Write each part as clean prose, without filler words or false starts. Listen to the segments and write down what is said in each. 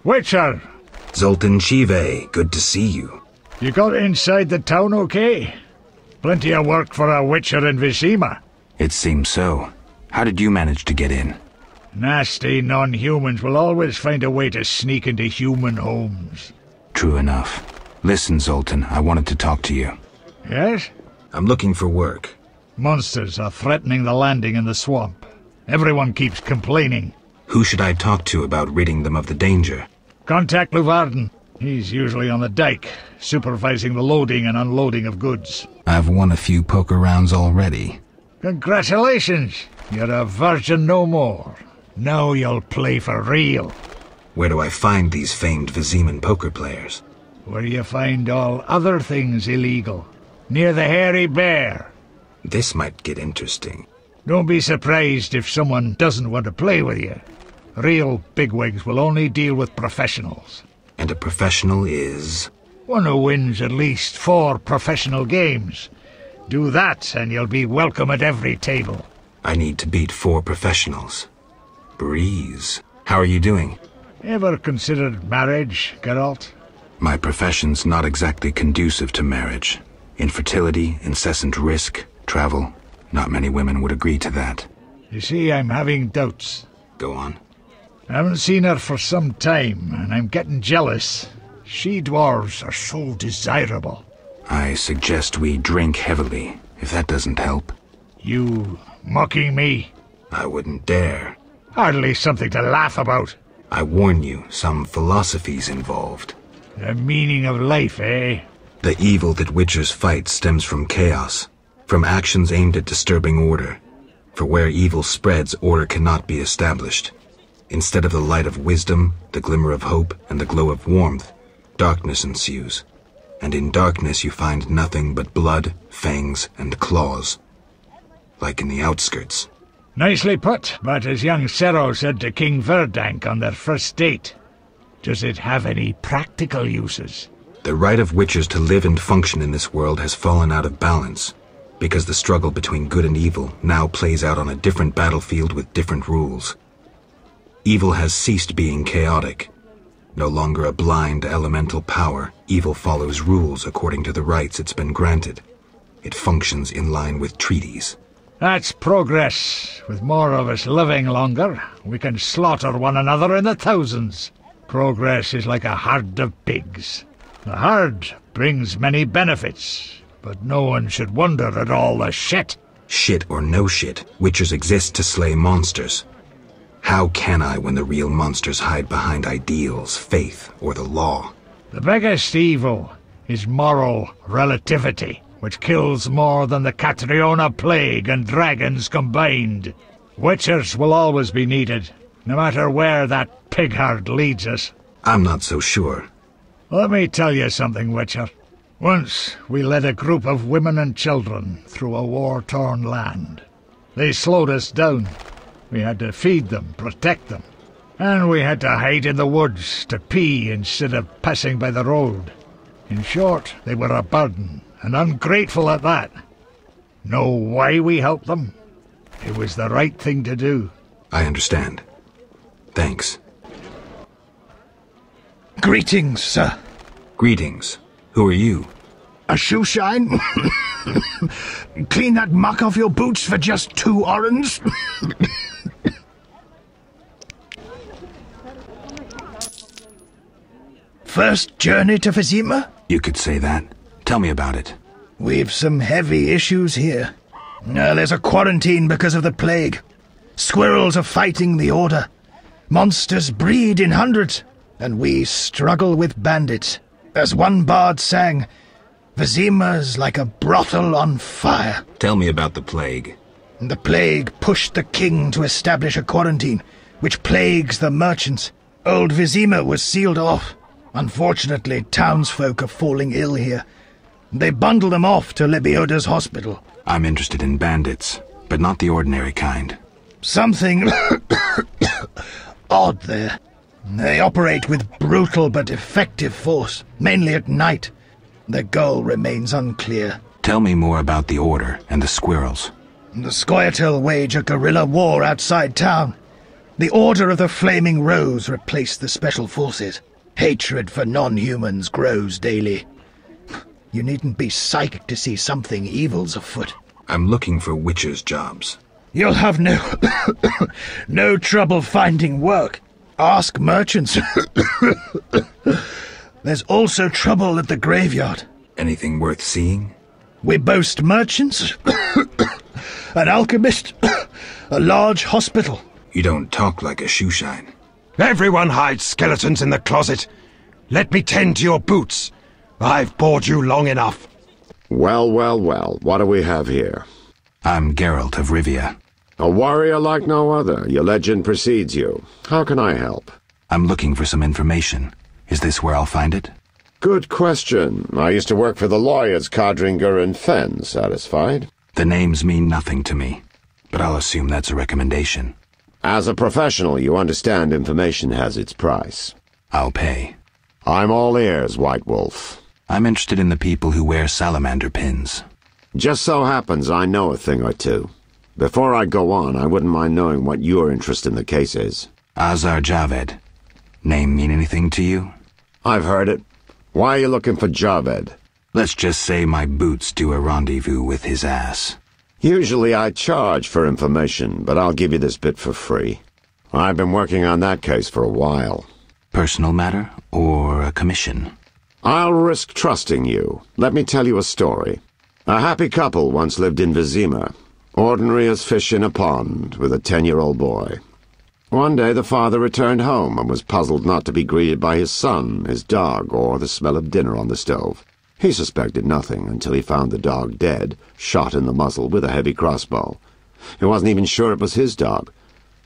Witcher! Zoltan Chive, good to see you. You got inside the town okay? Plenty of work for a Witcher in Vizima. It seems so. How did you manage to get in? Nasty non-humans will always find a way to sneak into human homes. True enough. Listen, Zoltan, I wanted to talk to you. Yes? I'm looking for work. Monsters are threatening the landing in the swamp. Everyone keeps complaining. Who should I talk to about ridding them of the danger? Contact Luvarden. He's usually on the dike, supervising the loading and unloading of goods. I've won a few poker rounds already. Congratulations! You're a virgin no more. Now you'll play for real. Where do I find these famed Viziman poker players? Where you find all other things illegal. Near the Hairy Bear. This might get interesting. Don't be surprised if someone doesn't want to play with you. Real bigwigs will only deal with professionals. And a professional is? One who wins at least 4 professional games. Do that and you'll be welcome at every table. I need to beat 4 professionals. Breeze. How are you doing? Ever considered marriage, Geralt? My profession's not exactly conducive to marriage. Infertility, incessant risk, travel. Not many women would agree to that. You see, I'm having doubts. Go on. I haven't seen her for some time, and I'm getting jealous. She-dwarves are so desirable. I suggest we drink heavily, if that doesn't help. You mocking me? I wouldn't dare. Hardly something to laugh about. I warn you, some philosophy's involved. The meaning of life, eh? The evil that witchers fight stems from chaos, from actions aimed at disturbing order. For where evil spreads, order cannot be established. Instead of the light of wisdom, the glimmer of hope, and the glow of warmth, darkness ensues. And in darkness you find nothing but blood, fangs, and claws. Like in the outskirts. Nicely put, but as young Cero said to King Verdank on their first date, does it have any practical uses? The right of witchers to live and function in this world has fallen out of balance, because the struggle between good and evil now plays out on a different battlefield with different rules. Evil has ceased being chaotic. No longer a blind elemental power, evil follows rules according to the rights it's been granted. It functions in line with treaties. That's progress. With more of us living longer, we can slaughter one another in the thousands. Progress is like a herd of pigs. The herd brings many benefits, but no one should wonder at all the shit. Shit or no shit, witchers exist to slay monsters. How can I when the real monsters hide behind ideals, faith, or the law? The biggest evil is moral relativity, which kills more than the Catriona plague and dragons combined. Witchers will always be needed, no matter where that pig herd leads us. I'm not so sure. Let me tell you something, Witcher. Once we led a group of women and children through a war-torn land. They slowed us down. We had to feed them, protect them. And we had to hide in the woods to pee instead of passing by the road. In short, they were a burden, and ungrateful at that. Know why we helped them? It was the right thing to do. I understand. Thanks. Greetings, sir. Greetings. Who are you? A shoe shine? Clean that muck off your boots for just 2 orens? First journey to Vizima? You could say that. Tell me about it. We've some heavy issues here. There's a quarantine because of the plague. Squirrels are fighting the Order. Monsters breed in hundreds, and we struggle with bandits. As one bard sang, Vizima's like a brothel on fire. Tell me about the plague. The plague pushed the king to establish a quarantine, which plagues the merchants. Old Vizima was sealed off. Unfortunately, townsfolk are falling ill here. They bundle them off to Lebioda's hospital. I'm interested in bandits, but not the ordinary kind. Something odd there. They operate with brutal but effective force, mainly at night. Their goal remains unclear. Tell me more about the Order and the squirrels. The Scoia'tael wage a guerrilla war outside town. The Order of the Flaming Rose replaced the Special Forces. Hatred for non-humans grows daily. You needn't be psychic to see something evil's afoot. I'm looking for witchers' jobs. You'll have no trouble finding work. Ask merchants. There's also trouble at the graveyard. Anything worth seeing? We boast merchants, an alchemist, a large hospital. You don't talk like a shoeshine. Everyone hides skeletons in the closet. Let me tend to your boots. I've bored you long enough. Well, well, well, what do we have here? I'm Geralt of Rivia. A warrior like no other. Your legend precedes you. How can I help? I'm looking for some information. Is this where I'll find it? Good question. I used to work for the lawyers Codringer and Fenn. Satisfied? The names mean nothing to me, but I'll assume that's a recommendation. As a professional, you understand information has its price. I'll pay. I'm all ears, White Wolf. I'm interested in the people who wear salamander pins. Just so happens I know a thing or two. Before I go on, I wouldn't mind knowing what your interest in the case is. Azar Javed. Name mean anything to you? I've heard it. Why are you looking for Javed? Let's just say my boots do a rendezvous with his ass. Usually I charge for information, but I'll give you this bit for free. I've been working on that case for a while. Personal matter or a commission? I'll risk trusting you. Let me tell you a story. A happy couple once lived in Vizima, ordinary as fish in a pond, with a 10-year-old boy. One day the father returned home and was puzzled not to be greeted by his son, his dog, or the smell of dinner on the stove. He suspected nothing until he found the dog dead, shot in the muzzle with a heavy crossbow. He wasn't even sure it was his dog,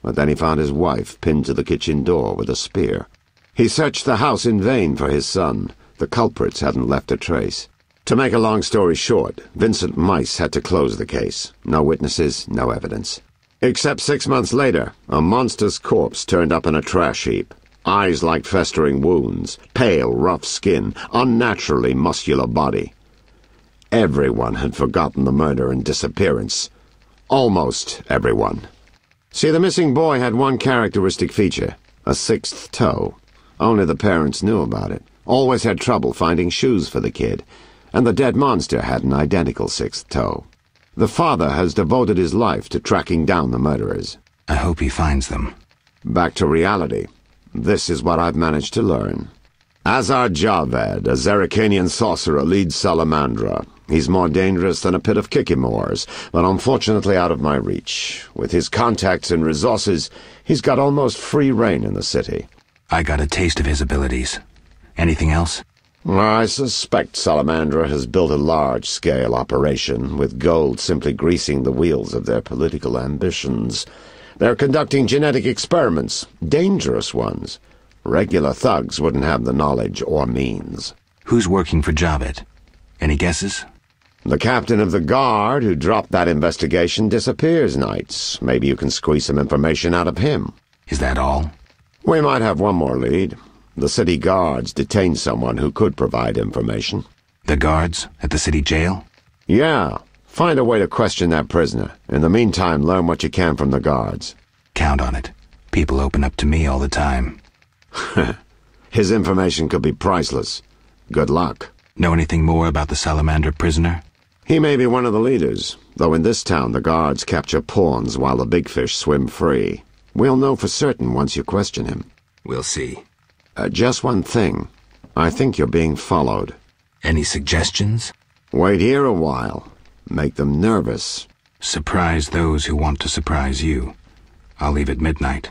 but then he found his wife pinned to the kitchen door with a spear. He searched the house in vain for his son. The culprits hadn't left a trace. To make a long story short, Vincent Mice had to close the case. No witnesses, no evidence. Except 6 months later, a monster's corpse turned up in a trash heap. Eyes like festering wounds, pale, rough skin, unnaturally muscular body. Everyone had forgotten the murder and disappearance. Almost everyone. See, the missing boy had one characteristic feature, a 6th toe. Only the parents knew about it. Always had trouble finding shoes for the kid, and the dead monster had an identical 6th toe. The father has devoted his life to tracking down the murderers. I hope he finds them. Back to reality. This is what I've managed to learn. Azar Javed, a Zerrikanian sorcerer, leads Salamandra. He's more dangerous than a pit of Kikimors, but unfortunately out of my reach. With his contacts and resources, he's got almost free reign in the city. I got a taste of his abilities. Anything else? I suspect Salamandra has built a large-scale operation, with gold simply greasing the wheels of their political ambitions. They're conducting genetic experiments, dangerous ones. Regular thugs wouldn't have the knowledge or means. Who's working for Javed? Any guesses? The captain of the guard who dropped that investigation disappears nights. Maybe you can squeeze some information out of him. Is that all? We might have one more lead. The city guards detained someone who could provide information. The guards at the city jail? Yeah. Find a way to question that prisoner. In the meantime, learn what you can from the guards. Count on it. People open up to me all the time. His information could be priceless. Good luck. Know anything more about the salamander prisoner? He may be one of the leaders, though in this town the guards capture pawns while the big fish swim free. We'll know for certain once you question him. We'll see. Just one thing. I think you're being followed. Any suggestions? Wait here a while. Make them nervous. Surprise those who want to surprise you. I'll leave at midnight.